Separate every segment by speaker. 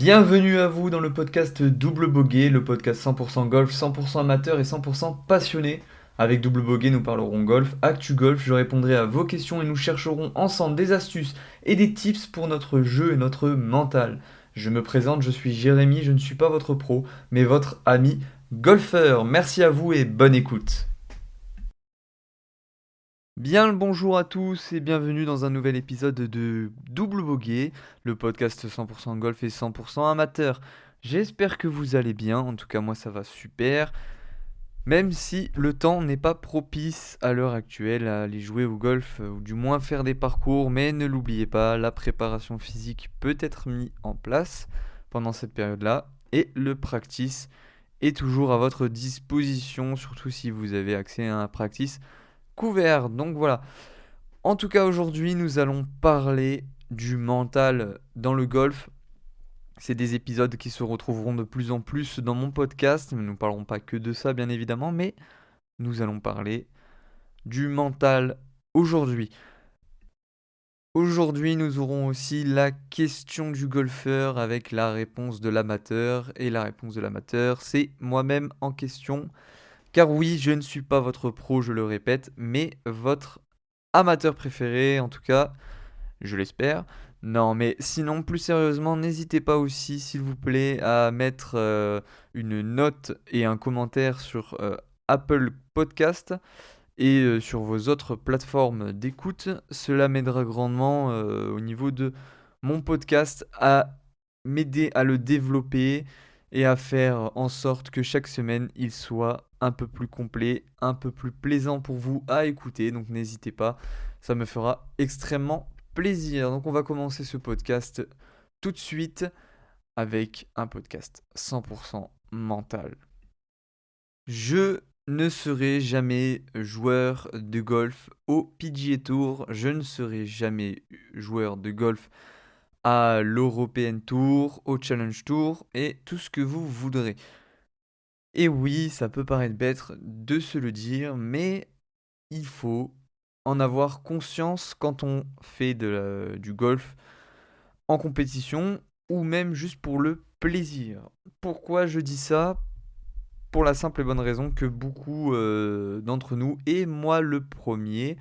Speaker 1: Bienvenue à vous dans le podcast Double Bogey, le podcast 100% golf, 100% amateur et 100% passionné. Avec Double Bogey, nous parlerons golf, actu golf, je répondrai à vos questions et nous chercherons ensemble des astuces et des tips pour notre jeu et notre mental. Je me présente, je suis Jérémy, je ne suis pas votre pro, mais votre ami golfeur. Merci à vous et bonne écoute. Bien le bonjour à tous et bienvenue dans un nouvel épisode de Double Bogey, le podcast 100% golf et 100% amateur. J'espère que vous allez bien, en tout cas moi ça va super, même si le temps n'est pas propice à l'heure actuelle à aller jouer au golf ou du moins faire des parcours, mais ne l'oubliez pas, la préparation physique peut être mise en place pendant cette période-là et le practice est toujours à votre disposition, surtout si vous avez accès à un practice couvert. Donc voilà. En tout cas, aujourd'hui, nous allons parler du mental dans le golf. C'est des épisodes qui se retrouveront de plus en plus dans mon podcast. Nous ne parlerons pas que de ça, bien évidemment, mais nous allons parler du mental aujourd'hui. Aujourd'hui, nous aurons aussi la question du golfeur avec la réponse de l'amateur. Et la réponse de l'amateur, c'est moi-même en question. Car oui, je ne suis pas votre pro, je le répète, mais votre amateur préféré, en tout cas, je l'espère. Non, mais sinon, plus sérieusement, n'hésitez pas aussi, s'il vous plaît, à mettre une note et un commentaire sur Apple Podcast et sur vos autres plateformes d'écoute. Cela m'aidera grandement au niveau de mon podcast à m'aider à le développer et à faire en sorte que chaque semaine il soit un peu plus complet, un peu plus plaisant pour vous à écouter. Donc n'hésitez pas, ça me fera extrêmement plaisir. Donc on va commencer ce podcast tout de suite avec un podcast 100% mental. Je ne serai jamais joueur de golf au PGA Tour, je ne serai jamais joueur de golf à l'European Tour, au Challenge Tour et tout ce que vous voudrez. Et oui, ça peut paraître bête de se le dire, mais il faut en avoir conscience quand on fait du golf en compétition ou même juste pour le plaisir. Pourquoi je dis ça? Pour la simple et bonne raison que beaucoup d'entre nous, et moi le premier,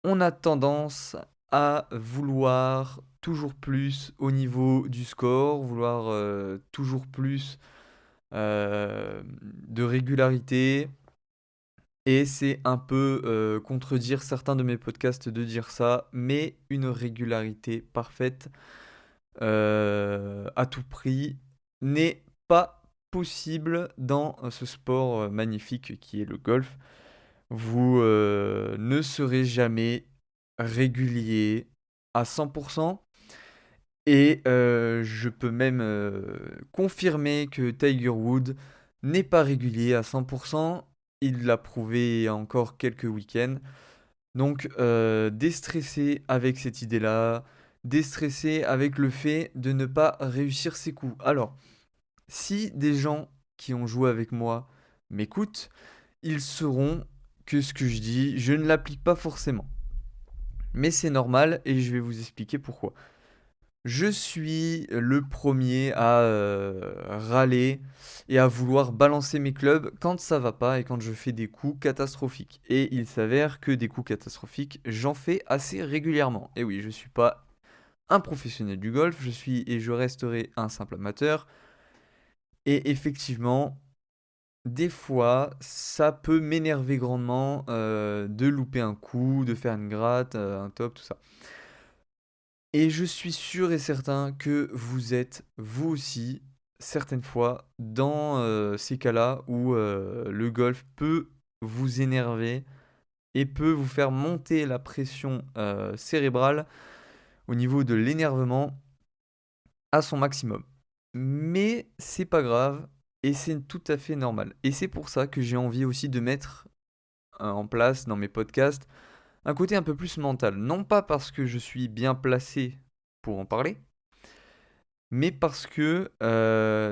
Speaker 1: on a tendance à vouloir toujours plus au niveau du score, vouloir toujours plus de régularité. Et c'est un peu contredire certains de mes podcasts de dire ça, mais une régularité parfaite à tout prix n'est pas possible dans ce sport magnifique qui est le golf. Vous ne serez jamais régulier à 100%. Et je peux même confirmer que Tiger Woods n'est pas régulier à 100%. Il l'a prouvé il y a encore quelques week-ends. Donc déstresser avec cette idée-là, déstresser avec le fait de ne pas réussir ses coups. Alors, si des gens qui ont joué avec moi m'écoutent, ils sauront que ce que je dis, je ne l'applique pas forcément. Mais c'est normal et je vais vous expliquer pourquoi. Je suis le premier à râler et à vouloir balancer mes clubs quand ça va pas et quand je fais des coups catastrophiques. Et il s'avère que des coups catastrophiques, j'en fais assez régulièrement. Et oui, je suis pas un professionnel du golf, je suis et je resterai un simple amateur. Et effectivement, des fois, ça peut m'énerver grandement de louper un coup, de faire une gratte, un top, tout ça. Et je suis sûr et certain que vous êtes, vous aussi, certaines fois, dans ces cas-là où le golf peut vous énerver et peut vous faire monter la pression cérébrale au niveau de l'énervement à son maximum. Mais c'est pas grave et c'est tout à fait normal. Et c'est pour ça que j'ai envie aussi de mettre en place dans mes podcasts un côté un peu plus mental. Non pas parce que je suis bien placé pour en parler, mais parce que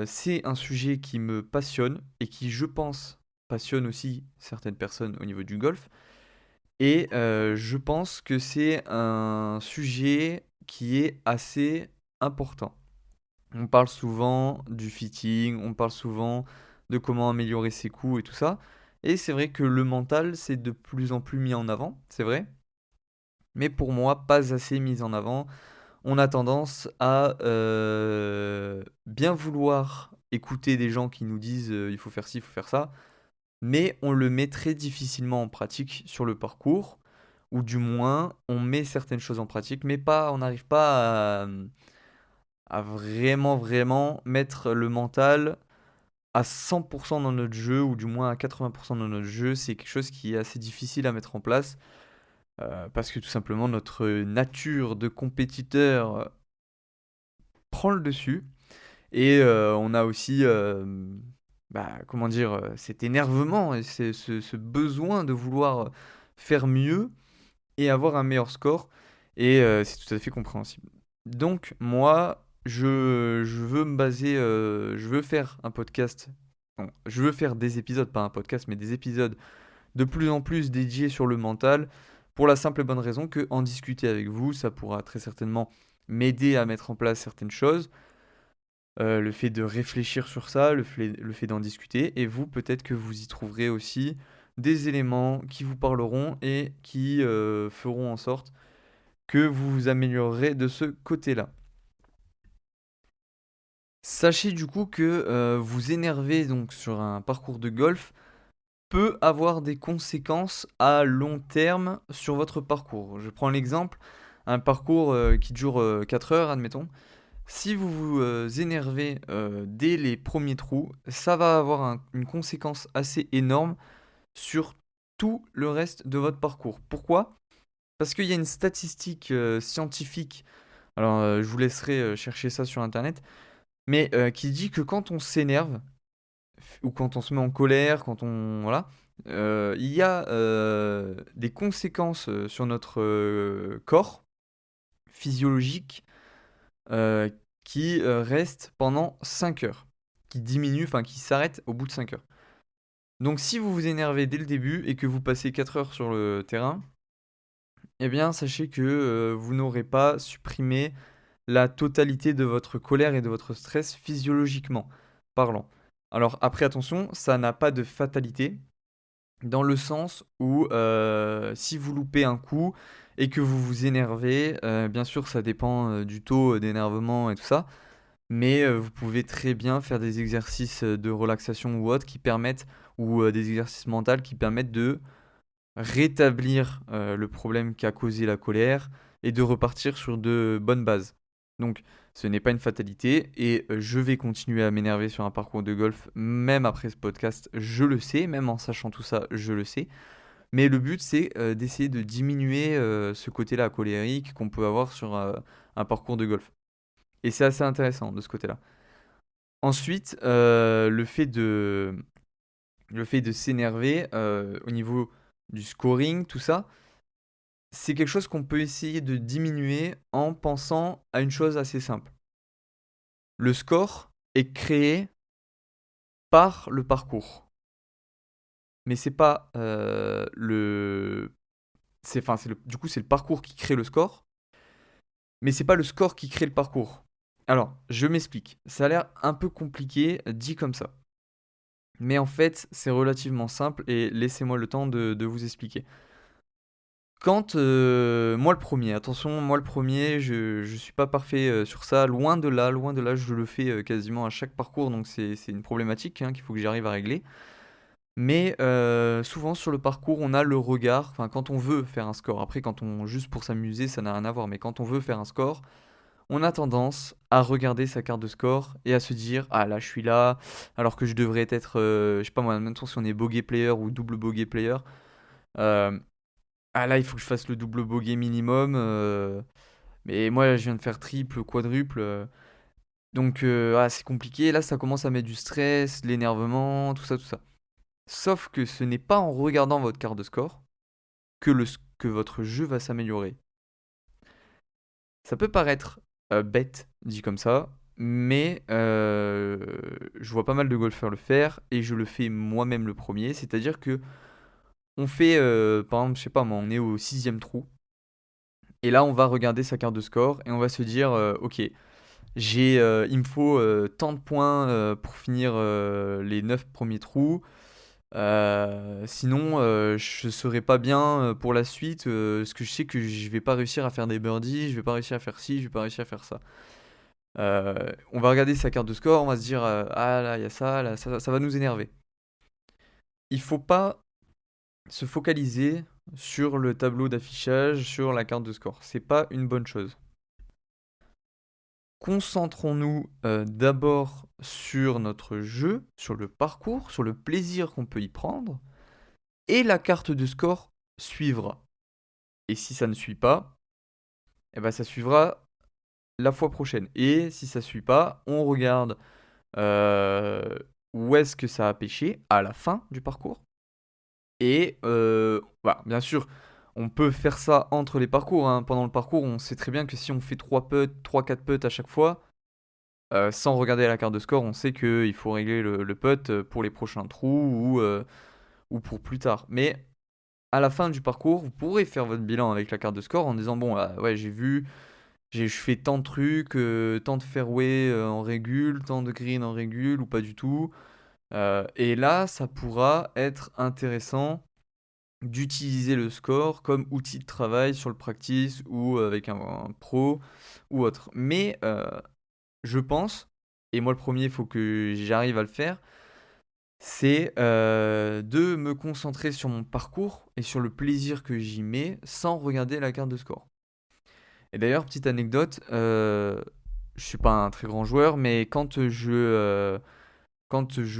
Speaker 1: c'est un sujet qui me passionne et qui, je pense, passionne aussi certaines personnes au niveau du golf. Et je pense que c'est un sujet qui est assez important. On parle souvent du fitting, on parle souvent de comment améliorer ses coups et tout ça. Et c'est vrai que le mental, c'est de plus en plus mis en avant, c'est vrai. Mais pour moi, pas assez mis en avant. On a tendance à bien vouloir écouter des gens qui nous disent il faut faire ci, il faut faire ça, mais on le met très difficilement en pratique sur le parcours, ou du moins on met certaines choses en pratique, mais pas, on n'arrive pas à vraiment, vraiment mettre le mental à 100% dans notre jeu, ou du moins à 80% dans notre jeu. C'est quelque chose qui est assez difficile à mettre en place, parce que tout simplement notre nature de compétiteur prend le dessus. Et on a aussi, comment dire, cet énervement et ce besoin de vouloir faire mieux et avoir un meilleur score. Et c'est tout à fait compréhensible. Donc moi, je veux me baser, je veux faire un podcast. Non, je veux faire des épisodes, pas un podcast, mais des épisodes de plus en plus dédiés sur le mental, pour la simple et bonne raison que en discuter avec vous, ça pourra très certainement m'aider à mettre en place certaines choses, le fait de réfléchir sur ça, le fait d'en discuter, et vous, peut-être que vous y trouverez aussi des éléments qui vous parleront et qui feront en sorte que vous vous améliorerez de ce côté-là. Sachez du coup que vous énerver donc sur un parcours de golf peut avoir des conséquences à long terme sur votre parcours. Je prends l'exemple, un parcours qui dure 4 heures, admettons. Si vous vous énervez dès les premiers trous, ça va avoir une conséquence assez énorme sur tout le reste de votre parcours. Pourquoi? Parce qu'il y a une statistique scientifique, alors je vous laisserai chercher ça sur Internet, mais qui dit que quand on s'énerve, ou quand on se met en colère, quand on... Voilà, il y a des conséquences sur notre corps physiologique euh, qui reste pendant 5 heures, qui diminue, enfin qui s'arrête au bout de 5 heures. Donc si vous vous énervez dès le début et que vous passez 4 heures sur le terrain, eh bien sachez que vous n'aurez pas supprimé la totalité de votre colère et de votre stress physiologiquement parlant. Alors après attention, ça n'a pas de fatalité, dans le sens où si vous loupez un coup et que vous vous énervez, bien sûr ça dépend du taux d'énervement et tout ça, mais vous pouvez très bien faire des exercices de relaxation ou autres qui permettent, ou des exercices mentaux qui permettent de rétablir le problème qui a causé la colère et de repartir sur de bonnes bases. Donc ce n'est pas une fatalité et je vais continuer à m'énerver sur un parcours de golf même après ce podcast, je le sais, même en sachant tout ça, je le sais. Mais le but c'est d'essayer de diminuer ce côté-là colérique qu'on peut avoir sur un parcours de golf. Et c'est assez intéressant de ce côté-là. Ensuite, le fait de s'énerver au niveau du scoring, tout ça, c'est quelque chose qu'on peut essayer de diminuer en pensant à une chose assez simple. Le score est créé par le parcours, mais c'est pas enfin, du coup, c'est le parcours qui crée le score, mais c'est pas le score qui crée le parcours. Alors, je m'explique. Ça a l'air un peu compliqué dit comme ça. Mais en fait, c'est relativement simple et laissez-moi le temps de vous expliquer. Quand moi le premier, attention, moi le premier, je suis pas parfait sur ça, loin de là, je le fais quasiment à chaque parcours, donc c'est une problématique qu'il faut que j'arrive à régler. Mais souvent sur le parcours, on a le regard, enfin quand on veut faire un score, après quand on juste pour s'amuser, ça n'a rien à voir, mais quand on veut faire un score, on a tendance à regarder sa carte de score et à se dire ah là je suis là, alors que je devrais être, je sais pas moi, même si on est bogey player ou double bogey player. euh, ah là, il faut que je fasse le double bogey minimum. Mais moi, je viens de faire triple, quadruple. Donc, c'est compliqué. Là, ça commence à mettre du stress, de l'énervement, tout ça, tout ça. Sauf que ce n'est pas en regardant votre carte de score que votre jeu va s'améliorer. Ça peut paraître bête, dit comme ça, mais je vois pas mal de golfeurs le faire et je le fais moi-même le premier. C'est-à-dire que on fait, par exemple, je sais pas moi, on est au sixième trou. Et là, on va regarder sa carte de score et on va se dire, ok, il me faut tant de points pour finir les 9 premiers trous. Sinon, je serai pas bien pour la suite, parce que je sais que je vais pas réussir à faire des birdies, je vais pas réussir à faire ci, je vais pas réussir à faire ça. On va regarder sa carte de score, on va se dire ah là, il y a ça, là, ça va nous énerver. Il faut pas se focaliser sur le tableau d'affichage, sur la carte de score. C'est pas une bonne chose. Concentrons-nous d'abord sur notre jeu, sur le parcours, sur le plaisir qu'on peut y prendre, et la carte de score suivra. Et si ça ne suit pas, eh ben ça suivra la fois prochaine. Et si ça ne suit pas, on regarde euh, où est-ce que ça a pêché à la fin du parcours. Et voilà, bien sûr, on peut faire ça entre les parcours, hein. Pendant le parcours, on sait très bien que si on fait 3 putts, 3-4 putts à chaque fois, sans regarder la carte de score, on sait qu'il faut régler le putt pour les prochains trous ou pour plus tard. Mais à la fin du parcours, vous pourrez faire votre bilan avec la carte de score en disant bon, ouais, j'ai vu, je fais tant de trucs, tant de fairway en régule, tant de green en régule ou pas du tout. Et là, ça pourra être intéressant d'utiliser le score comme outil de travail sur le practice ou avec un pro ou autre. Mais je pense, et moi le premier, il faut que j'arrive à le faire, c'est de me concentrer sur mon parcours et sur le plaisir que j'y mets sans regarder la carte de score. Et d'ailleurs, petite anecdote, je suis pas un très grand joueur, mais quand je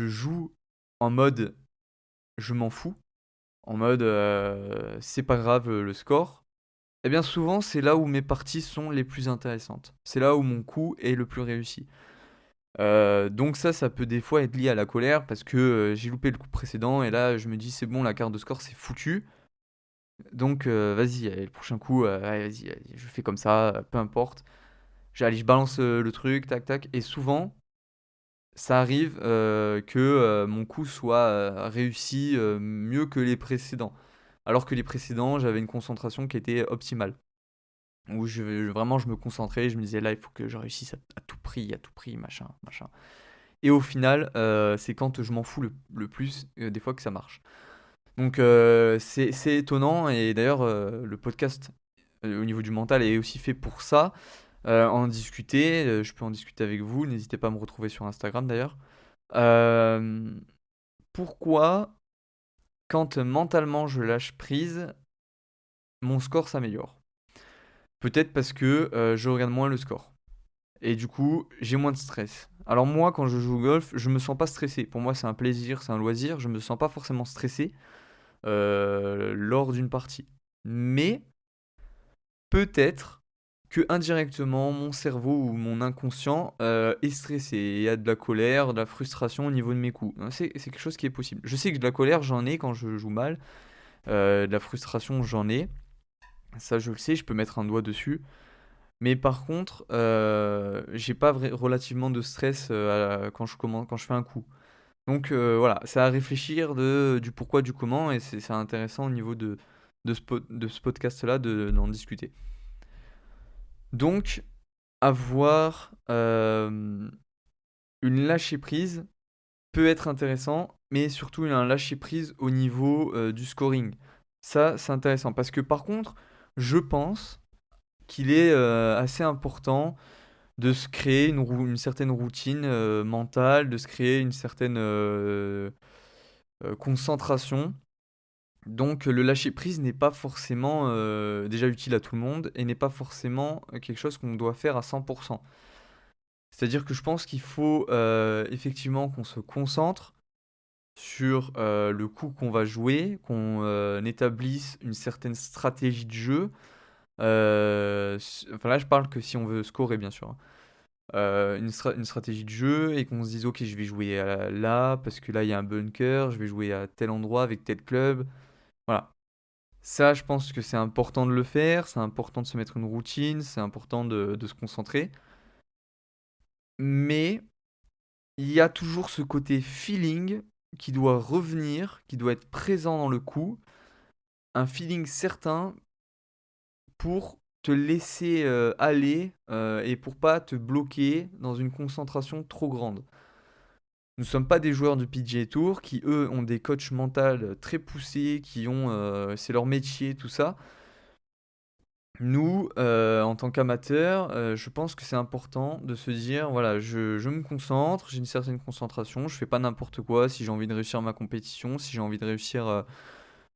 Speaker 1: joue en mode je m'en fous, en mode c'est pas grave le score, eh bien souvent c'est là où mes parties sont les plus intéressantes. C'est là où mon coup est le plus réussi. Donc ça peut des fois être lié à la colère parce que j'ai loupé le coup précédent et là je me dis c'est bon, la carte de score c'est foutu. Donc vas-y, allez, le prochain coup, allez, vas-y, je fais comme ça, peu importe. Allez, je balance le truc, tac tac. Et souvent, ça arrive que mon coup soit réussi mieux que les précédents. Alors que les précédents, j'avais une concentration qui était optimale. Où vraiment je me concentrais, je me disais là il faut que je réussisse à tout prix, machin, machin. Et au final, c'est quand je m'en fous le plus, des fois que ça marche. Donc c'est étonnant, et d'ailleurs le podcast au niveau du mental est aussi fait pour ça. En discuter, je peux en discuter avec vous, n'hésitez pas à me retrouver sur Instagram d'ailleurs. Euh, Pourquoi, quand mentalement je lâche prise, mon score s'améliore? Peut-être parce que je regarde moins le score. Et du coup, j'ai moins de stress. Alors moi, quand je joue au golf, je me sens pas stressé. Pour moi, c'est un plaisir, c'est un loisir. Je me sens pas forcément stressé lors d'une partie. Mais peut-être que indirectement, mon cerveau ou mon inconscient est stressé et a de la colère, de la frustration au niveau de mes coups. C'est quelque chose qui est possible. Je sais que de la colère, j'en ai quand je joue mal. De la frustration, j'en ai. Ça, je le sais, je peux mettre un doigt dessus. Mais par contre, j'ai pas relativement de stress quand je fais un coup. Donc voilà, c'est à réfléchir du pourquoi, du comment, et c'est intéressant au niveau de ce podcast-là d'en discuter. Donc, avoir une lâcher prise peut être intéressant, mais surtout un lâcher prise au niveau du scoring. Ça, c'est intéressant parce que par contre, je pense qu'il est assez important de se créer une certaine routine mentale, de se créer une certaine concentration. Donc le lâcher prise n'est pas forcément déjà utile à tout le monde et n'est pas forcément quelque chose qu'on doit faire à 100%. C'est-à-dire que je pense qu'il faut effectivement qu'on se concentre sur le coup qu'on va jouer, qu'on établisse une certaine stratégie de jeu. Enfin là, je parle que si on veut scorer, bien sûr, hein. Une stratégie de jeu et qu'on se dise ok, je vais jouer là parce que là il y a un bunker, je vais jouer à tel endroit avec tel club. Voilà. Ça, je pense que c'est important de le faire, c'est important de se mettre une routine, c'est important de se concentrer. Mais il y a toujours ce côté feeling qui doit revenir, qui doit être présent dans le coup, un feeling certain pour te laisser aller et pour pas te bloquer dans une concentration trop grande. Nous ne sommes pas des joueurs de PGA Tour qui, eux, ont des coachs mentaux très poussés, qui ont, c'est leur métier, tout ça. Nous, en tant qu'amateurs, je pense que c'est important de se dire, voilà, je me concentre, j'ai une certaine concentration, je fais pas n'importe quoi. Si j'ai envie de réussir ma compétition, si j'ai envie de réussir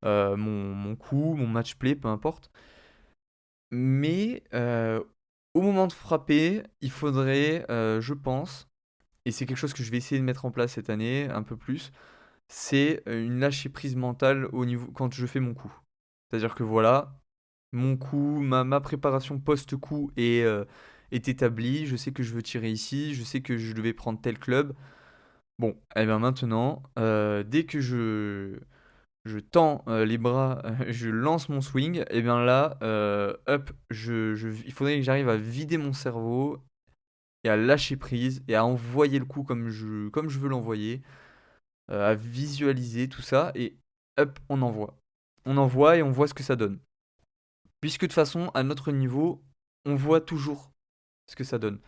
Speaker 1: mon coup, mon match play, peu importe. Mais au moment de frapper, il faudrait, je pense, et c'est quelque chose que je vais essayer de mettre en place cette année un peu plus, c'est une lâcher prise mentale au niveau quand je fais mon coup. C'est-à-dire que voilà, mon coup, ma préparation post-coup est établie. Je sais que je veux tirer ici, je sais que je devais prendre tel club. Bon, et bien maintenant, dès que je tends les bras, je lance mon swing, et bien là, hop, il faudrait que j'arrive à vider mon cerveau et à lâcher prise et à envoyer le coup comme je veux l'envoyer, à visualiser tout ça, et hop, on envoie. On envoie et on voit ce que ça donne. Puisque de toute façon, à notre niveau, on voit toujours ce que ça donne.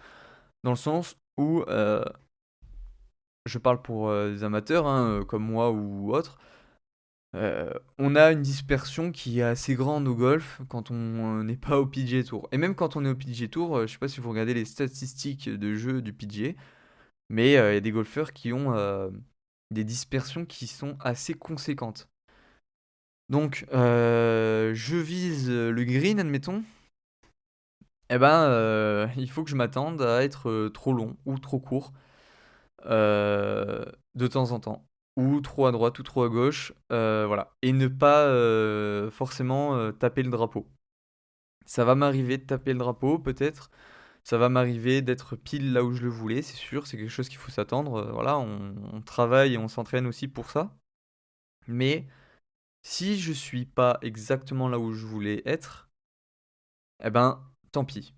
Speaker 1: Dans le sens où, je parle pour des amateurs, hein, comme moi ou autres, on a une dispersion qui est assez grande au golf quand on n'est pas au PGA Tour. Et même quand on est au PGA Tour, je sais pas si vous regardez les statistiques de jeu du PGA, mais il y a des golfeurs qui ont des dispersions qui sont assez conséquentes. Donc, je vise le green, admettons. Eh ben, il faut que je m'attende à être trop long ou trop court euh, de temps en temps. Ou trop à droite ou trop à gauche. Voilà. Et ne pas forcément taper le drapeau. Ça va m'arriver de taper le drapeau, peut-être. Ça va m'arriver d'être pile là où je le voulais, c'est sûr. C'est quelque chose qu'il faut s'attendre. Voilà, on travaille et on s'entraîne aussi pour ça. Mais si je suis pas exactement là où je voulais être, eh ben, tant pis.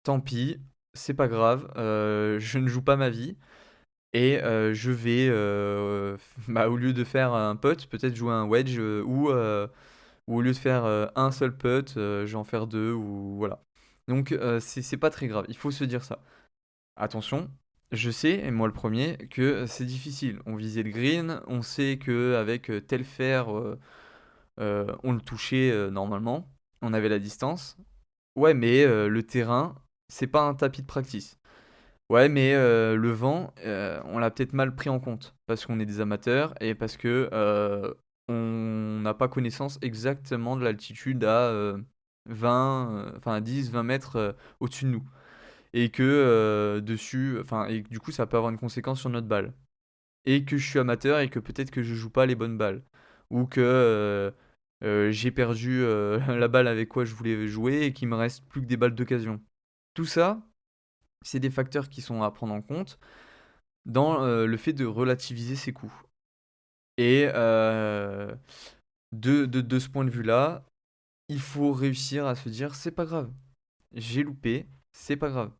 Speaker 1: Tant pis, c'est pas grave. Je ne joue pas ma vie. Et je vais, bah, au lieu de faire un putt, peut-être jouer un wedge, ou au lieu de faire un seul putt, je vais en faire deux, ou voilà. Donc c'est pas très grave, il faut se dire ça. Attention, je sais, et moi le premier, que c'est difficile. On visait le green, on sait qu'avec tel fer, on le touchait normalement, on avait la distance. Ouais, mais le terrain, c'est pas un tapis de practice. Ouais, mais le vent, on l'a peut-être mal pris en compte parce qu'on est des amateurs et parce que on n'a pas connaissance exactement de l'altitude à 20, enfin à 10, 20 mètres au-dessus de nous. Et que dessus, enfin, et que du coup, ça peut avoir une conséquence sur notre balle. Et que je suis amateur et que peut-être que je joue pas les bonnes balles. Ou que j'ai perdu la balle avec quoi je voulais jouer et qu'il me reste plus que des balles d'occasion. Tout ça, c'est des facteurs qui sont à prendre en compte dans le fait de relativiser ses coups. Et de ce point de vue-là, il faut réussir à se dire c'est pas grave, j'ai loupé, c'est pas grave,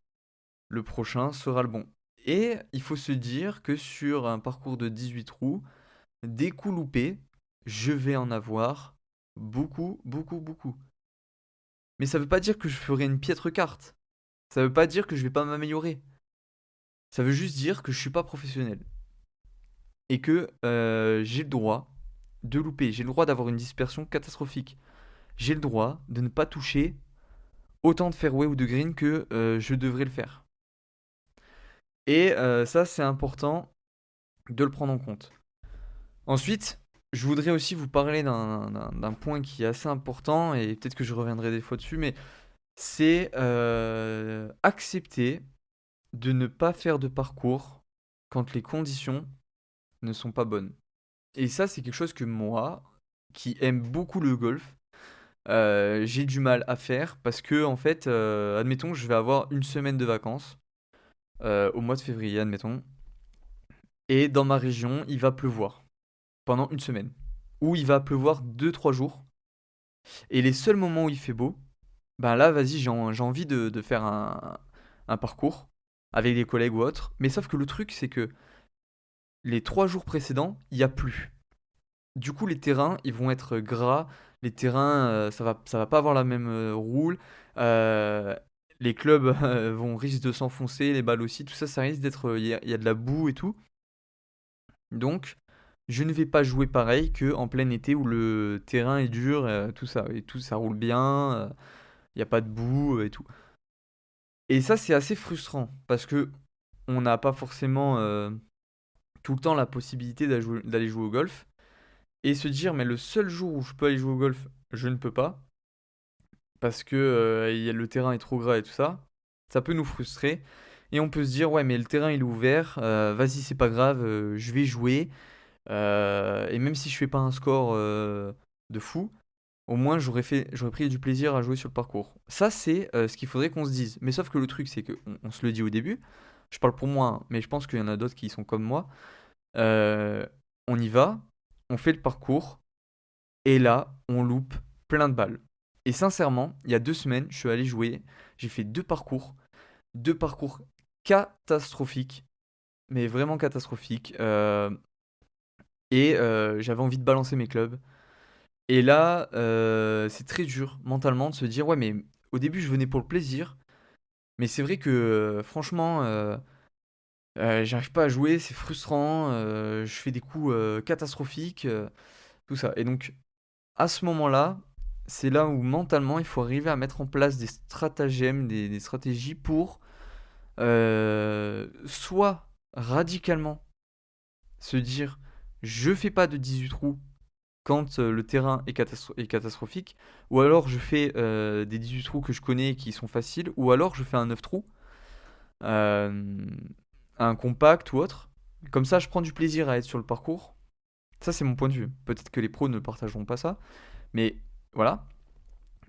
Speaker 1: le prochain sera le bon. Et il faut se dire que sur un parcours de 18 trous, des coups loupés, je vais en avoir beaucoup, beaucoup, beaucoup. Mais ça veut pas dire que je ferai une piètre carte. Ça veut pas dire que je vais pas m'améliorer. Ça veut juste dire que je suis pas professionnel. Et que j'ai le droit de louper, j'ai le droit d'avoir une dispersion catastrophique. J'ai le droit de ne pas toucher autant de fairway ou de green que je devrais le faire. Et ça, c'est important de le prendre en compte. Ensuite, je voudrais aussi vous parler d'un point qui est assez important, et peut-être que je reviendrai des fois dessus, mais c'est accepter de ne pas faire de parcours quand les conditions ne sont pas bonnes. Et ça, c'est quelque chose que moi, qui aime beaucoup le golf, j'ai du mal à faire parce que, en fait, admettons, je vais avoir une semaine de vacances au mois de février, admettons, et dans ma région, il va pleuvoir pendant une semaine, ou il va pleuvoir deux trois jours, et les seuls moments où il fait beau, ben là, vas-y, j'ai envie de faire un parcours avec des collègues ou autres, mais sauf que le truc, c'est que les 3 jours précédents, il y a plu. Du coup, les terrains, ils vont être gras. Les terrains, ça va pas avoir la même roule. Euh, les clubs risquent de s'enfoncer, les balles aussi. Tout ça, ça risque d'être. Il y a de la boue et tout. Donc, je ne vais pas jouer pareil que en plein été où le terrain est dur, tout ça. Et tout, ça roule bien. Il n'y a pas de boue et tout. Et ça, c'est assez frustrant parce que on n'a pas forcément tout le temps la possibilité d'aller jouer au golf. Et se dire, mais le seul jour où je peux aller jouer au golf, je ne peux pas, parce que le terrain est trop gras et tout ça, ça peut nous frustrer. Et on peut se dire, ouais, mais le terrain il est ouvert, vas-y, c'est pas grave, je vais jouer. Et même si je fais pas un score de fou, au moins j'aurais pris du plaisir à jouer sur le parcours. Ça, c'est ce qu'il faudrait qu'on se dise. Mais sauf que le truc, c'est qu'on on se le dit au début. Je parle pour moi, hein, mais je pense qu'il y en a d'autres qui sont comme moi. Euh, on y va, on fait le parcours, et là, on loupe plein de balles. Et sincèrement, il y a 2 semaines, je suis allé jouer. J'ai fait deux parcours catastrophiques, mais vraiment catastrophiques. Et j'avais envie de balancer mes clubs. Et là, c'est très dur mentalement de se dire, ouais, mais au début, je venais pour le plaisir. Mais c'est vrai que, franchement, j'arrive pas à jouer, c'est frustrant. Je fais des coups catastrophiques, tout ça. Et donc, à ce moment-là, c'est là où mentalement il faut arriver à mettre en place des stratagèmes, des stratégies pour soit radicalement se dire je fais pas de 18 trous quand le terrain est catastrophique, ou alors je fais des 18 trous que je connais et qui sont faciles, ou alors je fais un 9 trous, euh, un compact ou autre. Comme ça, je prends du plaisir à être sur le parcours. Ça, c'est mon point de vue. Peut-être que les pros ne partageront pas ça, mais voilà.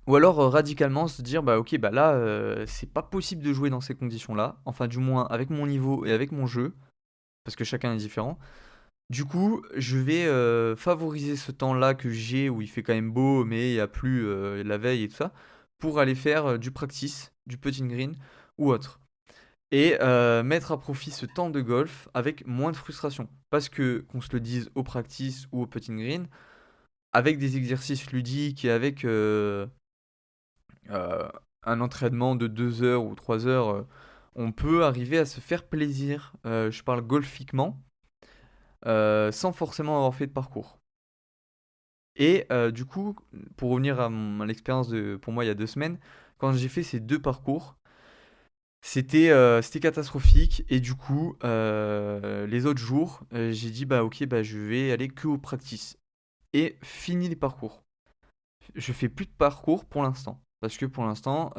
Speaker 1: Ou alors radicalement se dire bah ok bah là c'est pas possible de jouer dans ces conditions-là, enfin du moins avec mon niveau et avec mon jeu, parce que chacun est différent. Du coup je vais favoriser ce temps-là que j'ai où il fait quand même beau mais il y a plus la veille et tout ça, pour aller faire du practice, du putting green ou autre. Et mettre à profit ce temps de golf avec moins de frustration. Parce que qu'on se le dise au practice ou au putting green, avec des exercices ludiques et avec euh, un entraînement de 2 heures ou 3 heures, on peut arriver à se faire plaisir, je parle golfiquement, sans forcément avoir fait de parcours. Et du coup, pour revenir à l'expérience pour moi il y a 2 semaines, quand j'ai fait ces deux parcours, c'était catastrophique. Et du coup, les autres jours, j'ai dit bah ok, bah je vais aller que au practice. Et fini les parcours. Je fais plus de parcours pour l'instant. Parce que pour l'instant,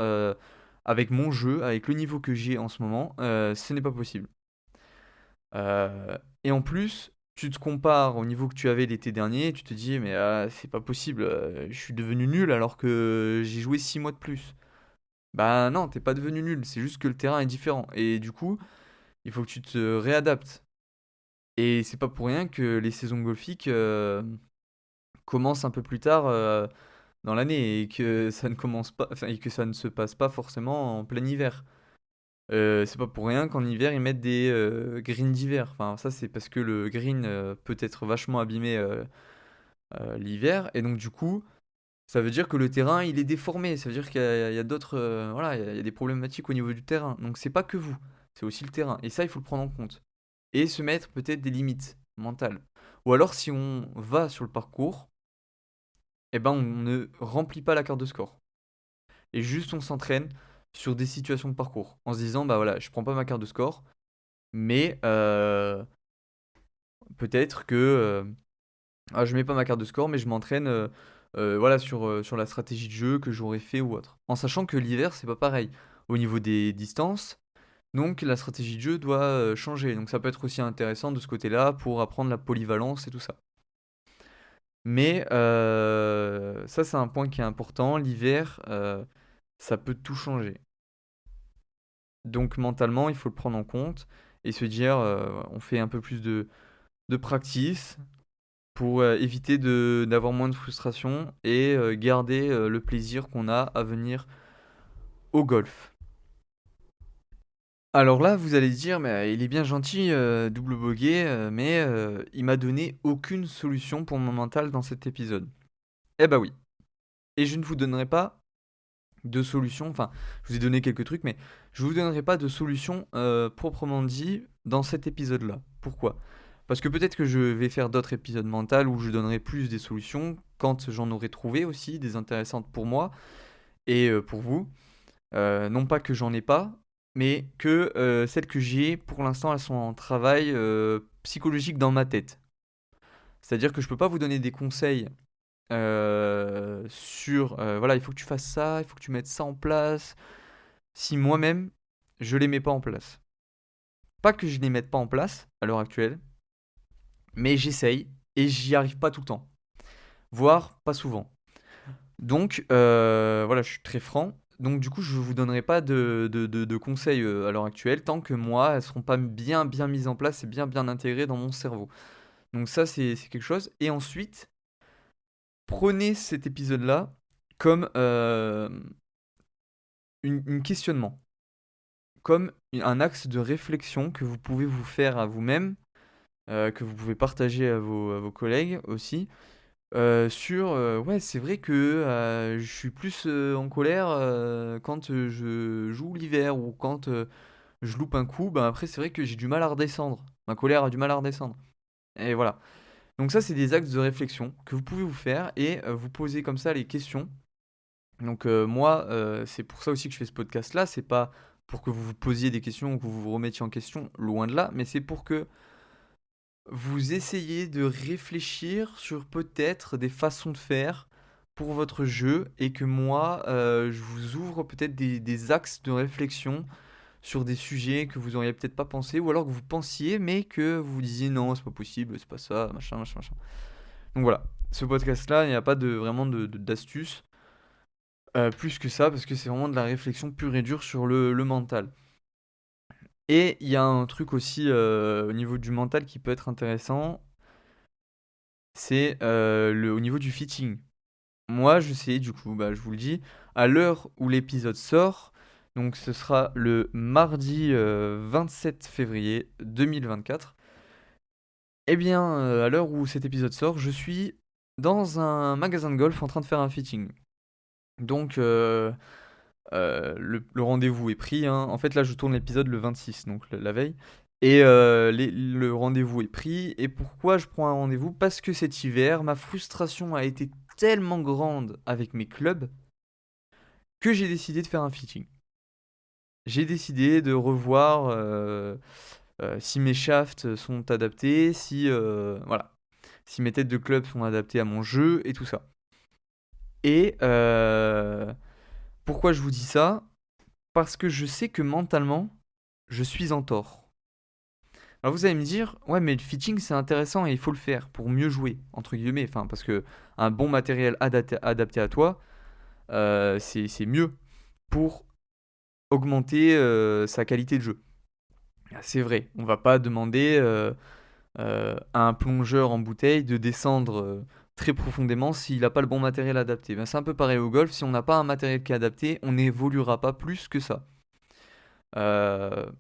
Speaker 1: avec mon jeu, avec le niveau que j'ai en ce moment, ce n'est pas possible. Et en plus, tu te compares au niveau que tu avais l'été dernier, et tu te dis, mais c'est pas possible, je suis devenu nul alors que j'ai joué 6 mois de plus. Bah non, t'es pas devenu nul, c'est juste que le terrain est différent. Et du coup, il faut que tu te réadaptes. Et c'est pas pour rien que les saisons golfiques commencent un peu plus tard dans l'année et que ça ne commence pas, enfin, et que ça ne se passe pas forcément en plein hiver. C'est pas pour rien qu'en hiver ils mettent des greens d'hiver. Enfin, ça c'est parce que le green peut être vachement abîmé l'hiver et donc du coup ça veut dire que le terrain il est déformé. Ça veut dire qu'il y a d'autres voilà il y a des problématiques au niveau du terrain. Donc c'est pas que vous, c'est aussi le terrain et ça il faut le prendre en compte et se mettre peut-être des limites mentales. Ou alors si on va sur le parcours, eh ben on ne remplit pas la carte de score. Et juste on s'entraîne sur des situations de parcours en se disant bah voilà je prends pas ma carte de score mais peut-être que je mets pas ma carte de score mais je m'entraîne voilà sur la stratégie de jeu que j'aurais fait ou autre en sachant que l'hiver c'est pas pareil au niveau des distances, donc la stratégie de jeu doit changer, donc ça peut être aussi intéressant de ce côté-là pour apprendre la polyvalence et tout ça. Mais ça c'est un point qui est important, l'hiver ça peut tout changer. Donc mentalement, il faut le prendre en compte et se dire, on fait un peu plus de practice pour éviter d'avoir moins de frustration et garder le plaisir qu'on a à venir au golf. Alors là, vous allez dire: «Mais il est bien gentil, Double Bogey, mais il m'a donné aucune solution pour mon mental dans cet épisode». Eh bah, oui, et je ne vous donnerai pas de solution, enfin, je vous ai donné quelques trucs, mais je vous donnerai pas de solution, proprement dit, dans cet épisode-là. Pourquoi? Parce que peut-être que je vais faire d'autres épisodes mentaux où je donnerai plus des solutions quand j'en aurai trouvé aussi des intéressantes pour moi et pour vous. Non pas que j'en ai pas, mais que, celles que j'ai, pour l'instant, elles sont en travail, psychologique dans ma tête. C'est-à-dire que je peux pas vous donner des conseils, sur, voilà, il faut que tu fasses ça, il faut que tu mettes ça en place, si moi-même, je les mets pas en place. Pas que je les mette pas en place, à l'heure actuelle, mais j'essaye et j'y arrive pas tout le temps, voire pas souvent. Donc, voilà, je suis très franc. Donc, du coup, je vous donnerai pas de conseils à l'heure actuelle tant que moi, elles seront pas bien, bien mises en place et bien, bien intégrées dans mon cerveau. Donc, ça, c'est quelque chose. Et ensuite, prenez cet épisode-là comme un questionnement, comme un axe de réflexion que vous pouvez vous faire à vous-même, que vous pouvez partager à vos collègues aussi. Sur, ouais, c'est vrai que, je suis plus, en colère, quand, je joue l'hiver ou quand, je loupe un coup, ben, après c'est vrai que j'ai du mal à redescendre. Ma colère a du mal à redescendre et voilà. Donc ça, c'est des axes de réflexion que vous pouvez vous faire et vous poser comme ça les questions. Donc moi, c'est pour ça aussi que je fais ce podcast-là. C'est pas pour que vous vous posiez des questions ou que vous vous remettiez en question, loin de là, mais c'est pour que vous essayez de réfléchir sur peut-être des façons de faire pour votre jeu et que moi, je vous ouvre peut-être des axes de réflexion sur des sujets que vous auriez peut-être pas pensé ou alors que vous pensiez mais que vous vous disiez non, c'est pas possible, c'est pas ça, machin, machin, machin. Donc voilà, ce podcast-là, il n'y a pas de vraiment d'astuces plus que ça parce que c'est vraiment de la réflexion pure et dure sur le mental. Et il y a un truc aussi au niveau du mental qui peut être intéressant, c'est au niveau du fitting. Moi, je sais, du coup, bah, je vous le dis, à l'heure où l'épisode sort, donc ce sera le mardi 27 février 2024, eh bien, à l'heure où cet épisode sort, je suis dans un magasin de golf en train de faire un fitting. Donc, le rendez-vous est pris, hein. En fait, là, je tourne l'épisode le 26, donc la veille. Et le rendez-vous est pris. Et pourquoi je prends un rendez-vous? Parce que cet hiver, ma frustration a été tellement grande avec mes clubs que j'ai décidé de faire un fitting. J'ai décidé de revoir si mes shafts sont adaptés, si, voilà, si mes têtes de club sont adaptées à mon jeu et tout ça. Et pourquoi je vous dis ça? Parce que je sais que mentalement, je suis en tort. Alors vous allez me dire, ouais, mais le fitting c'est intéressant et il faut le faire pour mieux jouer, entre guillemets. Enfin, parce que un bon matériel adapté à toi, c'est mieux pour augmenter sa qualité de jeu. Ah, c'est vrai, on va pas demander à un plongeur en bouteille de descendre très profondément s'il n'a pas le bon matériel adapté. Ben, c'est un peu pareil au golf, si on n'a pas un matériel qui est adapté, on n'évoluera pas plus que ça. Euh,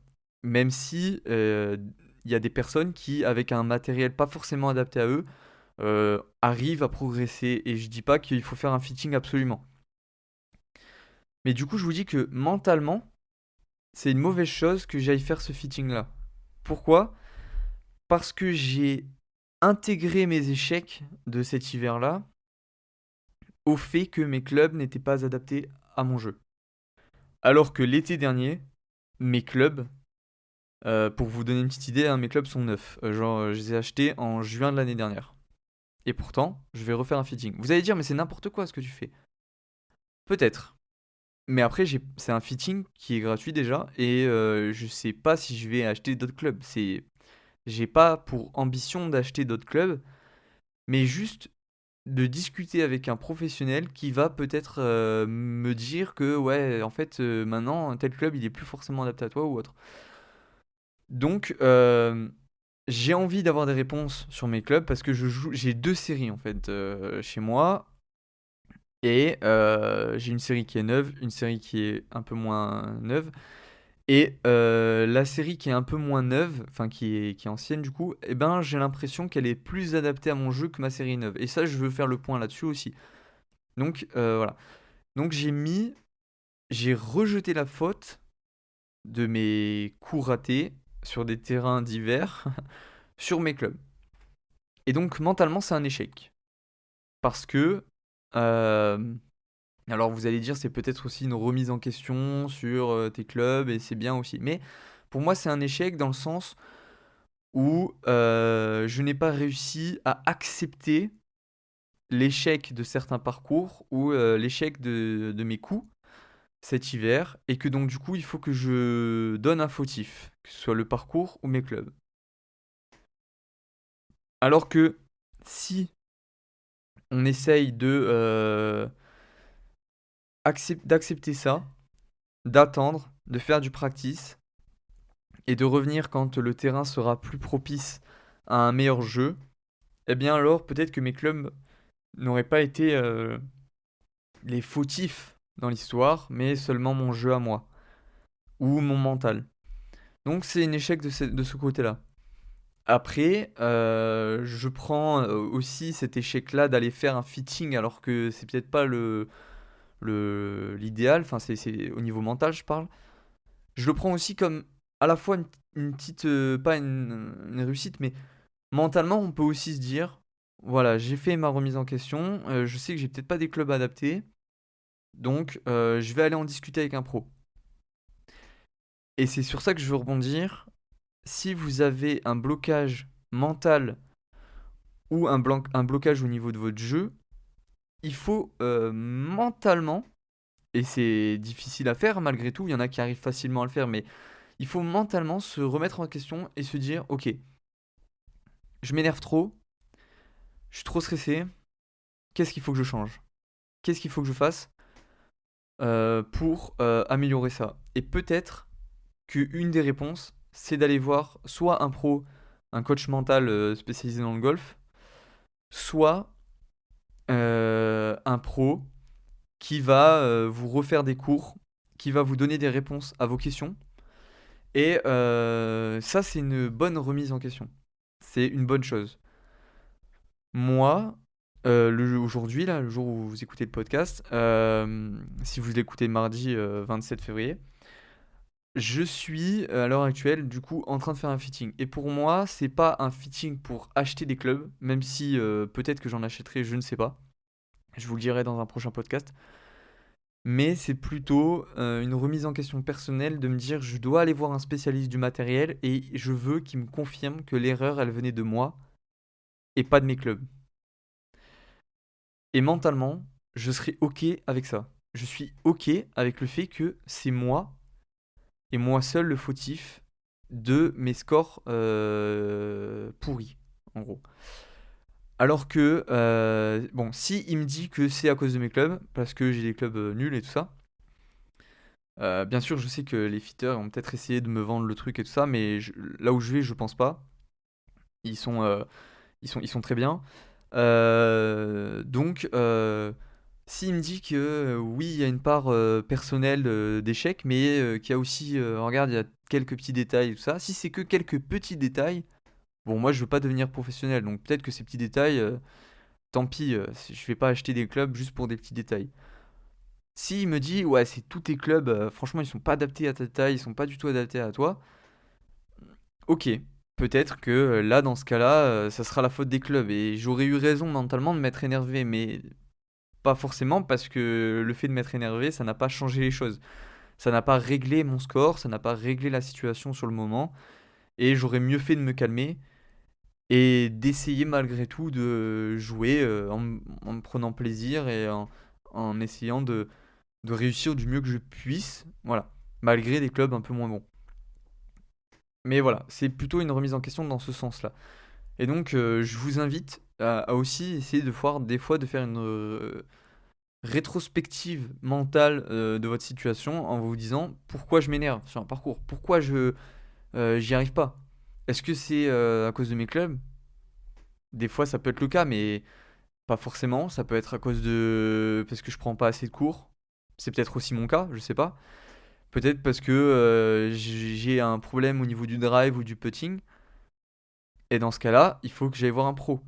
Speaker 1: Même si il y a des personnes qui, avec un matériel pas forcément adapté à eux, arrivent à progresser. Et je dis pas qu'il faut faire un fitting absolument. Mais du coup, je vous dis que mentalement, c'est une mauvaise chose que j'aille faire ce fitting-là. Pourquoi? Parce que j'ai intégré mes échecs de cet hiver-là au fait que mes clubs n'étaient pas adaptés à mon jeu. Alors que l'été dernier, mes clubs, pour vous donner une petite idée, hein, mes clubs sont neufs. Genre, je les ai achetés en juin de l'année dernière. Et pourtant, je vais refaire un fitting. Vous allez dire, mais c'est n'importe quoi ce que tu fais. Peut-être. Mais après, c'est un fitting qui est gratuit déjà. Et je sais pas si je vais acheter d'autres clubs. J'ai pas pour ambition d'acheter d'autres clubs. Mais juste de discuter avec un professionnel qui va peut-être me dire que, ouais, en fait, maintenant, un tel club, il est plus forcément adapté à toi ou autre. Donc, j'ai envie d'avoir des réponses sur mes clubs parce que j'ai deux séries en fait chez moi et j'ai une série qui est neuve, une série qui est un peu moins neuve Et la série qui est un peu moins neuve, enfin qui est ancienne du coup, eh ben, j'ai l'impression qu'elle est plus adaptée à mon jeu que ma série neuve. Et ça, je veux faire le point là-dessus aussi. Donc voilà. Donc j'ai rejeté la faute de mes coups ratés sur des terrains divers sur mes clubs. Et donc mentalement, c'est un échec. Parce que, euh, alors vous allez dire, c'est peut-être aussi une remise en question sur tes clubs, et c'est bien aussi. Mais pour moi, c'est un échec dans le sens où je n'ai pas réussi à accepter l'échec de certains parcours ou l'échec de mes coups cet hiver, et que donc du coup, il faut que je donne un fautif, que ce soit le parcours ou mes clubs. Alors que si on essaye d'accepter ça, d'attendre, de faire du practice et de revenir quand le terrain sera plus propice à un meilleur jeu, eh bien alors peut-être que mes clubs n'auraient pas été les fautifs dans l'histoire, mais seulement mon jeu à moi ou mon mental. Donc c'est un échec de ce côté-là. Après, je prends aussi cet échec-là d'aller faire un fitting alors que c'est peut-être pas l'idéal, enfin c'est au niveau mental je parle. Je le prends aussi comme à la fois une petite, pas une réussite, mais mentalement on peut aussi se dire, voilà, j'ai fait ma remise en question, je sais que j'ai peut-être pas des clubs adaptés, donc je vais aller en discuter avec un pro. Et c'est sur ça que je veux rebondir. Si vous avez un blocage mental ou un blocage au niveau de votre jeu, il faut mentalement, et c'est difficile à faire malgré tout, il y en a qui arrivent facilement à le faire, mais il faut mentalement se remettre en question et se dire, ok, je m'énerve trop, je suis trop stressé, qu'est-ce qu'il faut que je change? Qu'est-ce qu'il faut que je fasse pour améliorer ça? Et peut-être qu'une des réponses, c'est d'aller voir soit un pro, un coach mental spécialisé dans le golf, soit un pro qui va vous refaire des cours, qui va vous donner des réponses à vos questions. Et ça, c'est une bonne remise en question. C'est une bonne chose. Moi, aujourd'hui, là, le jour où vous écoutez le podcast, si vous l'écoutez mardi 27 février, je suis à l'heure actuelle du coup en train de faire un fitting. Et pour moi, c'est pas un fitting pour acheter des clubs, même si peut-être que j'en achèterai, je ne sais pas. Je vous le dirai dans un prochain podcast. Mais c'est plutôt une remise en question personnelle de me dire je dois aller voir un spécialiste du matériel et je veux qu'il me confirme que l'erreur elle venait de moi et pas de mes clubs. Et mentalement, je serai ok avec ça. Je suis ok avec le fait que c'est moi et moi seul le fautif de mes scores pourris, en gros. Alors que, bon, si il me dit que c'est à cause de mes clubs, parce que j'ai des clubs nuls et tout ça, bien sûr, je sais que les fitters ont peut-être essayé de me vendre le truc et tout ça, mais là où je vais, je pense pas. Ils sont, euh, ils sont très bien. Donc, s'il me dit que oui, il y a une part personnelle d'échec, mais qu'il y a aussi, regarde, il y a quelques petits détails et tout ça. Si c'est que quelques petits détails, bon, moi, je veux pas devenir professionnel, donc peut-être que ces petits détails, tant pis, je vais pas acheter des clubs juste pour des petits détails. S'il me dit, ouais, c'est tous tes clubs, franchement, ils sont pas adaptés à ta taille, ils sont pas du tout adaptés à toi, ok. Peut-être que là, dans ce cas-là, ça sera la faute des clubs. Et j'aurais eu raison mentalement de m'être énervé, mais pas forcément parce que le fait de m'être énervé, ça n'a pas changé les choses. Ça n'a pas réglé mon score, ça n'a pas réglé la situation sur le moment. Et j'aurais mieux fait de me calmer et d'essayer malgré tout de jouer en me prenant plaisir et en essayant de réussir du mieux que je puisse. Voilà. Malgré des clubs un peu moins bons. Mais voilà, c'est plutôt une remise en question dans ce sens-là. Et donc, je vous invite à aussi essayer de voir des fois de faire une rétrospective mentale de votre situation en vous disant pourquoi je m'énerve sur un parcours, pourquoi j'y arrive pas. Est-ce que c'est à cause de mes clubs? Des fois, ça peut être le cas, mais pas forcément. Ça peut être à cause de parce que je prends pas assez de cours. C'est peut-être aussi mon cas, je sais pas. Peut-être parce que j'ai un problème au niveau du drive ou du putting. Et dans ce cas-là, il faut que j'aille voir un pro.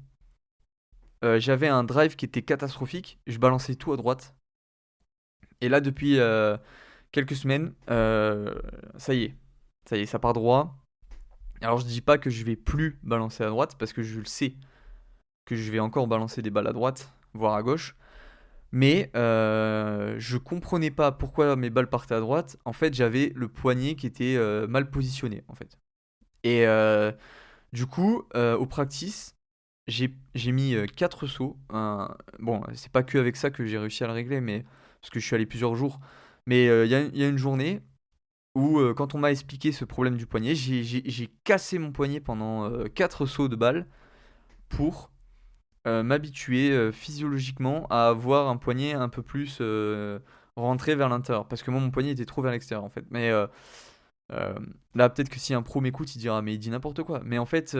Speaker 1: J'avais un drive qui était catastrophique. Je balançais tout à droite. Et là, depuis quelques semaines, ça y est. Ça y est, ça part droit. Alors, je dis pas que je vais plus balancer à droite parce que je le sais que je vais encore balancer des balles à droite, voire à gauche. Mais je comprenais pas pourquoi mes balles partaient à droite. En fait, j'avais le poignet qui était mal positionné, en fait. Et du coup, au practice, j'ai mis 4 sauts. Bon, c'est pas que avec ça que j'ai réussi à le régler, mais parce que je suis allé plusieurs jours. Mais il y a une journée où, quand on m'a expliqué ce problème du poignet, j'ai cassé mon poignet pendant 4 sauts de balle pour m'habituer physiologiquement à avoir un poignet un peu plus rentré vers l'intérieur. Parce que moi, mon poignet était trop vers l'extérieur en fait. Mais euh, là, peut-être que si un pro m'écoute, il dira, mais il dit n'importe quoi. Mais en fait,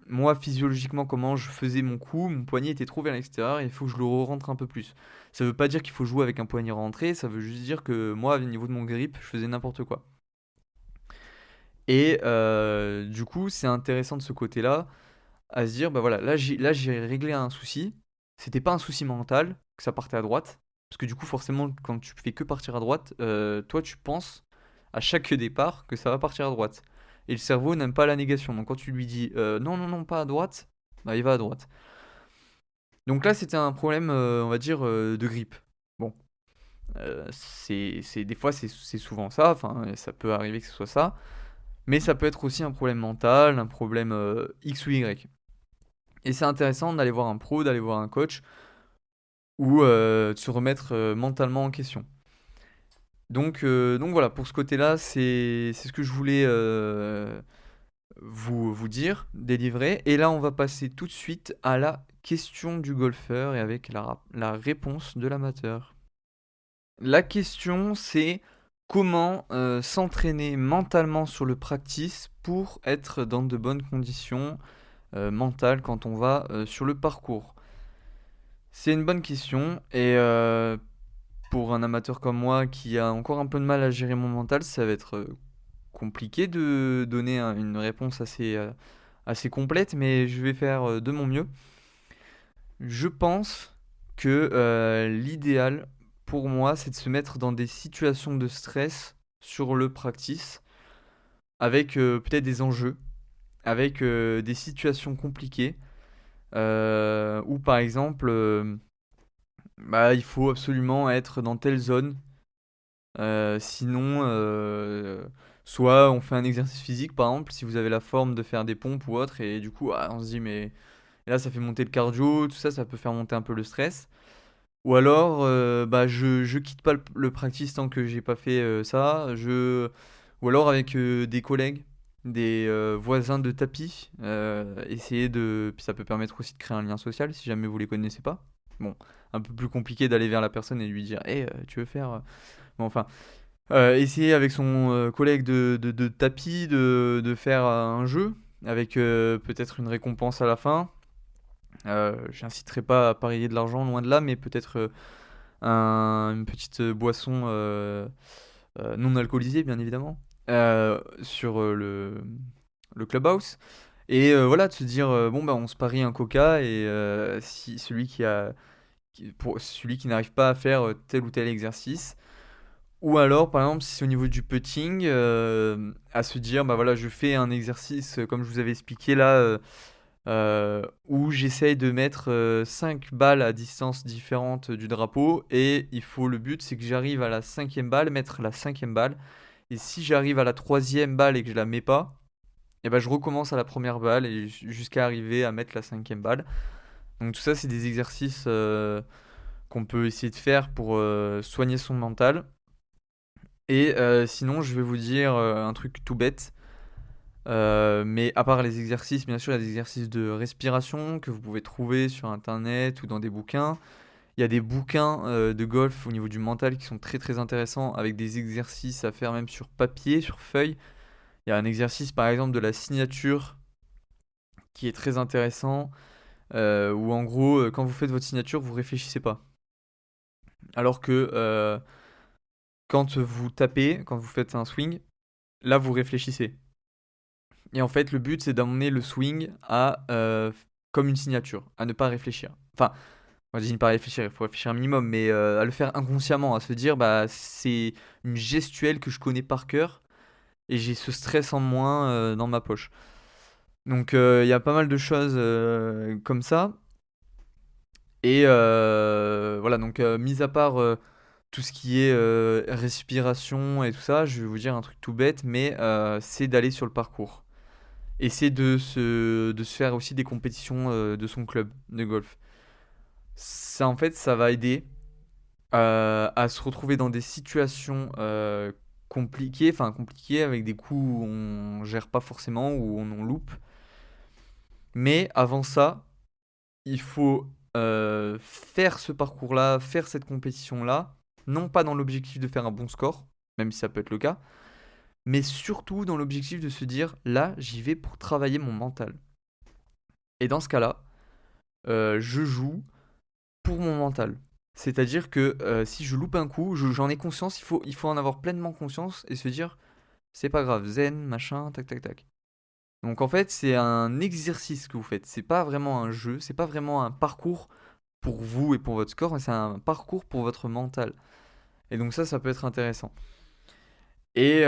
Speaker 1: moi, physiologiquement, comment je faisais mon coup, mon poignet était trop vers l'extérieur et il faut que je le rentre un peu plus. Ça veut pas dire qu'il faut jouer avec un poignet rentré, ça veut juste dire que moi, au niveau de mon grip, je faisais n'importe quoi. Et du coup, c'est intéressant de ce côté-là, à se dire, bah voilà, là j'ai réglé un souci. C'était pas un souci mental, que ça partait à droite. Parce que du coup, forcément, quand tu fais que partir à droite, toi, tu penses à chaque départ que ça va partir à droite. Et le cerveau n'aime pas la négation. Donc quand tu lui dis non, non, non, pas à droite, bah il va à droite. Donc là, c'était un problème, on va dire, de grippe. Bon, des fois, c'est souvent ça. Enfin, ça peut arriver que ce soit ça. Mais ça peut être aussi un problème mental, un problème X ou Y. Et c'est intéressant d'aller voir un pro, d'aller voir un coach, ou de se remettre mentalement en question. Donc voilà, pour ce côté-là, c'est ce que je voulais vous dire, délivrer. Et là, on va passer tout de suite à la question du golfeur et avec la réponse de l'amateur. La question, c'est comment s'entraîner mentalement sur le practice pour être dans de bonnes conditions mentales quand on va sur le parcours. C'est une bonne question et pour un amateur comme moi qui a encore un peu de mal à gérer mon mental, ça va être compliqué de donner une réponse assez complète, mais je vais faire de mon mieux. Je pense que l'idéal pour moi, c'est de se mettre dans des situations de stress sur le practice, avec peut-être des enjeux, avec des situations compliquées, où par exemple, bah, il faut absolument être dans telle zone. Sinon, soit on fait un exercice physique, par exemple, si vous avez la forme de faire des pompes ou autre, et du coup, on se dit, mais et là, ça fait monter le cardio, tout ça, ça peut faire monter un peu le stress. Ou alors, bah, je quitte pas le practice tant que j'ai pas fait ça. Ou alors avec des collègues, des voisins de tapis, essayer de. Puis ça peut permettre aussi de créer un lien social si jamais vous les connaissez pas. Bon, un peu plus compliqué d'aller vers la personne et lui dire, hé, tu veux faire. Bon, enfin, essayer avec son collègue de tapis de faire un jeu avec peut-être une récompense à la fin. J'inciterai pas à parier de l'argent, loin de là, mais peut-être une petite boisson non alcoolisée, bien évidemment, sur le clubhouse. Et voilà, de se dire, bon, bah, on se parie un coca, et si pour celui qui n'arrive pas à faire tel ou tel exercice, ou alors, par exemple, si c'est au niveau du putting, à se dire, bah voilà, je fais un exercice, comme je vous avais expliqué là, où j'essaye de mettre 5 balles à distance différente du drapeau, et le but, c'est que j'arrive à la cinquième balle, mettre la cinquième balle, et si j'arrive à la troisième balle et que je la mets pas, et ben je recommence à la première balle, et jusqu'à arriver à mettre la cinquième balle. Donc tout ça, c'est des exercices qu'on peut essayer de faire pour soigner son mental. Et sinon, je vais vous dire un truc tout bête. Mais à part les exercices, bien sûr, il y a des exercices de respiration que vous pouvez trouver sur internet ou dans des bouquins. Il y a des bouquins de golf au niveau du mental qui sont très très intéressants avec des exercices à faire même sur papier, sur feuille. Il y a un exercice par exemple de la signature qui est très intéressant où en gros, quand vous faites votre signature, vous réfléchissez pas. Alors que quand vous tapez, quand vous faites un swing, là vous réfléchissez. Et en fait, le but c'est d'emmener le swing à comme une signature, à ne pas réfléchir. Enfin, on dit ne pas réfléchir, il faut réfléchir un minimum, mais à le faire inconsciemment, à se dire bah c'est une gestuelle que je connais par cœur et j'ai ce stress en moins dans ma poche. Donc il y a pas mal de choses comme ça. Et voilà, donc mis à part tout ce qui est respiration et tout ça, je vais vous dire un truc tout bête, mais c'est d'aller sur le parcours. Et c'est de se faire aussi des compétitions de son club de golf. Ça, en fait, ça va aider à se retrouver dans des situations compliquées avec des coups où on gère pas forcément, où on en loupe. Mais avant ça, il faut faire ce parcours-là, faire cette compétition-là, non pas dans l'objectif de faire un bon score, même si ça peut être le cas, mais surtout dans l'objectif de se dire, là, j'y vais pour travailler mon mental. Et dans ce cas-là, je joue pour mon mental. C'est-à-dire que si je loupe un coup, j'en ai conscience, il faut en avoir pleinement conscience et se dire, c'est pas grave, zen, machin, tac, tac, tac. Donc en fait, c'est un exercice que vous faites. C'est pas vraiment un jeu, c'est pas vraiment un parcours pour vous et pour votre score, mais c'est un parcours pour votre mental. Et donc ça peut être intéressant. Et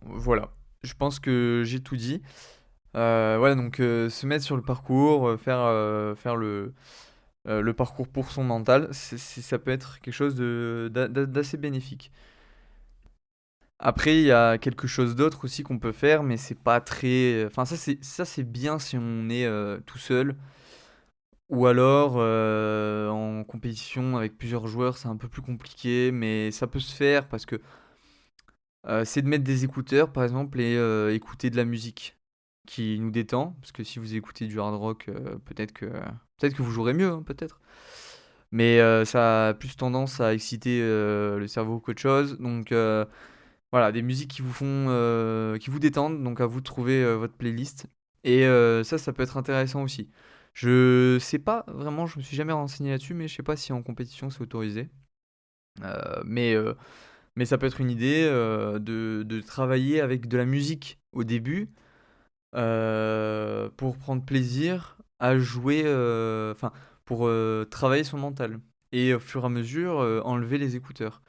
Speaker 1: voilà, je pense que j'ai tout dit. Voilà, donc se mettre sur le parcours, faire le parcours pour son mental, ça peut être quelque chose d'assez bénéfique. Après, il y a quelque chose d'autre aussi qu'on peut faire, mais c'est pas très. Enfin, ça c'est bien si on est tout seul. Ou alors en compétition avec plusieurs joueurs, c'est un peu plus compliqué, mais ça peut se faire parce que c'est de mettre des écouteurs par exemple et écouter de la musique qui nous détend. Parce que si vous écoutez du hard rock, peut-être que vous jouerez mieux, hein, peut-être. Mais ça a plus tendance à exciter le cerveau qu'autre chose. Donc voilà, des musiques qui vous détendent. Donc à vous de trouver votre playlist. Et ça peut être intéressant aussi. Je sais pas vraiment, je me suis jamais renseigné là-dessus, mais je sais pas si en compétition c'est autorisé. Mais ça peut être une idée de travailler avec de la musique au début pour prendre plaisir à jouer, enfin, pour travailler son mental. Et au fur et à mesure, enlever les écouteurs.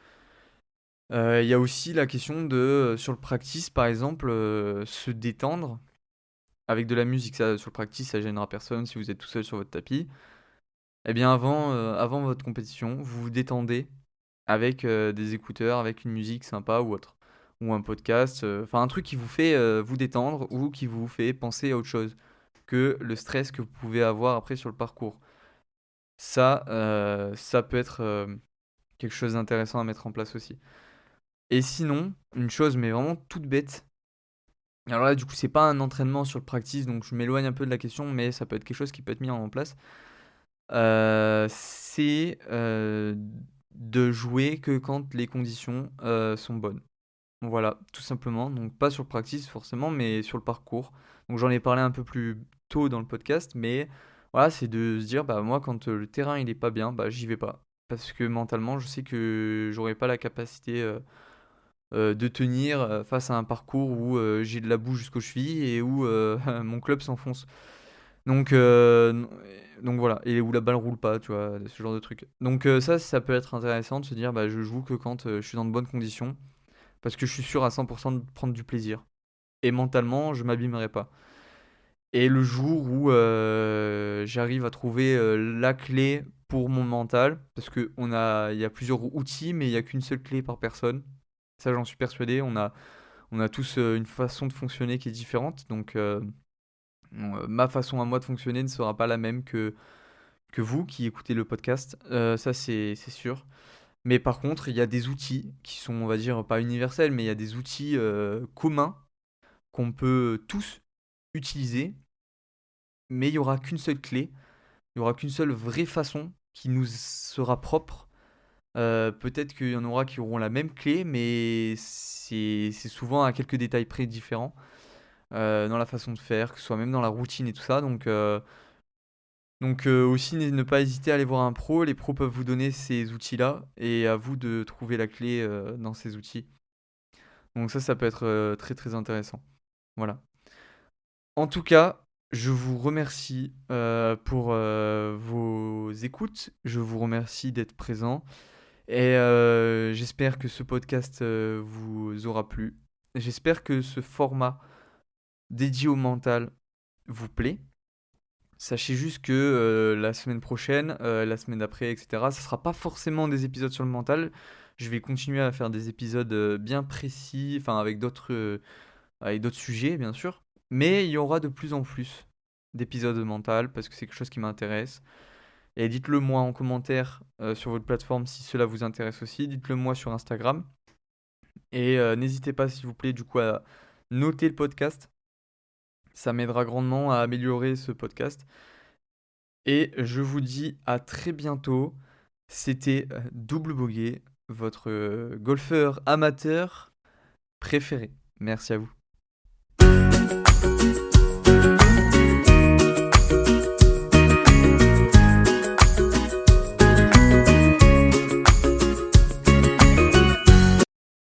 Speaker 1: Il y a aussi la question de, sur le practice par exemple, se détendre avec de la musique. Ça, sur le practice, ça gênera personne si vous êtes tout seul sur votre tapis. Eh bien, avant votre compétition, vous vous détendez avec des écouteurs, avec une musique sympa ou autre. Ou un podcast, enfin un truc qui vous fait vous détendre ou qui vous fait penser à autre chose que le stress que vous pouvez avoir après sur le parcours. Ça peut être quelque chose d'intéressant à mettre en place aussi. Et sinon, une chose mais vraiment toute bête. Alors là, du coup, c'est pas un entraînement sur le practice, donc je m'éloigne un peu de la question, mais ça peut être quelque chose qui peut être mis en place. C'est de jouer que quand les conditions sont bonnes. Voilà, tout simplement. Donc pas sur le practice forcément, mais sur le parcours. Donc j'en ai parlé un peu plus tôt dans le podcast, mais voilà, c'est de se dire, bah moi quand le terrain il est pas bien, bah j'y vais pas. Parce que mentalement, je sais que j'aurais pas la capacité de tenir face à un parcours où j'ai de la boue jusqu'aux chevilles et où mon club s'enfonce. Donc, donc voilà, et où la balle roule pas, tu vois, ce genre de truc. Donc ça peut être intéressant de se dire, bah je joue que quand je suis dans de bonnes conditions, parce que je suis sûr à 100% de prendre du plaisir. Et mentalement, je m'abîmerai pas. Et le jour où j'arrive à trouver la clé pour mon mental, parce que il y a plusieurs outils, mais il n'y a qu'une seule clé par personne. Ça, j'en suis persuadé. On a tous une façon de fonctionner qui est différente. Donc, ma façon à moi de fonctionner ne sera pas la même que vous qui écoutez le podcast. Ça, c'est sûr. Mais par contre, il y a des outils qui sont, on va dire, pas universels, mais il y a des outils communs qu'on peut tous utiliser, mais il y aura qu'une seule clé, il y aura qu'une seule vraie façon qui nous sera propre. Peut-être qu'il y en aura qui auront la même clé, mais c'est souvent à quelques détails près différents dans la façon de faire, que ce soit même dans la routine et tout ça. Donc Donc aussi, ne pas hésiter à aller voir un pro. Les pros peuvent vous donner ces outils-là et à vous de trouver la clé dans ces outils. Donc ça peut être très très intéressant. Voilà. En tout cas, je vous remercie pour vos écoutes. Je vous remercie d'être présent. Et j'espère que ce podcast vous aura plu. J'espère que ce format dédié au mental vous plaît. Sachez juste que la semaine prochaine, la semaine d'après, etc., ce ne sera pas forcément des épisodes sur le mental. Je vais continuer à faire des épisodes bien précis, enfin avec d'autres sujets, bien sûr. Mais il y aura de plus en plus d'épisodes mental parce que c'est quelque chose qui m'intéresse. Et dites-le moi en commentaire sur votre plateforme si cela vous intéresse aussi. Dites-le moi sur Instagram. Et n'hésitez pas, s'il vous plaît, du coup, à noter le podcast. Ça m'aidera grandement à améliorer ce podcast. Et je vous dis à très bientôt. C'était Double Bogey, votre golfeur amateur préféré. Merci à vous.